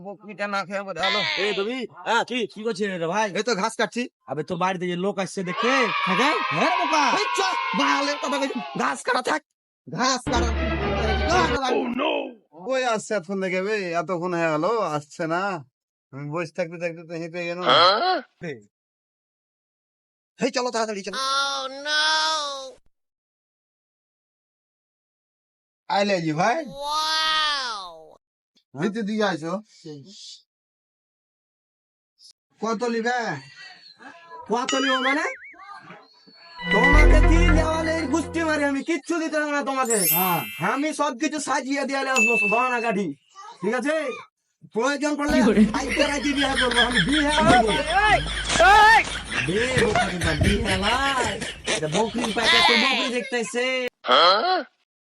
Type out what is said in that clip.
বকরিটা না খেয়ে বোধ হলো। কি করছিস রে ভাই? এই তো ঘাস কাটছি। আবে তোর বাড়িতে যে লোক আসছে দেখতে থাকে, হ্যাঁ বোকা। এই চ, বালের কথা কইছি। ঘাস কাটা থাক, ঘাস কাটা। কই আসছে এতক্ষণ থেকে বে? এতক্ষণ হয়ে গেল আসছে না। আমি বসে থাকতে থাকতে তো হেঁটে গেল। এই চলো তাড়াতাড়ি চলো। আইলে জি ভাই, ভিতরে দিকে আইছো। কত লিবে? কত নিও মানে? তোমাকে কি দেওয়ালে গুষ্টি মারি, আমি কিচ্ছু দিতে পারবো না তোমাকে। হ্যাঁ, আমি সবকিছু সাজিয়ে দিয়ে আসবো গহনা গাড়ি, ঠিক আছে? প্রয়োজন পড়লে আইতে রাইতে বিয়ে করবো, আমি বিয়ে করবো। বিয়ে বোকা কিংবা বিয়ে লাই। এটা বকরির পাইতে তো বকরি দেখতেছে।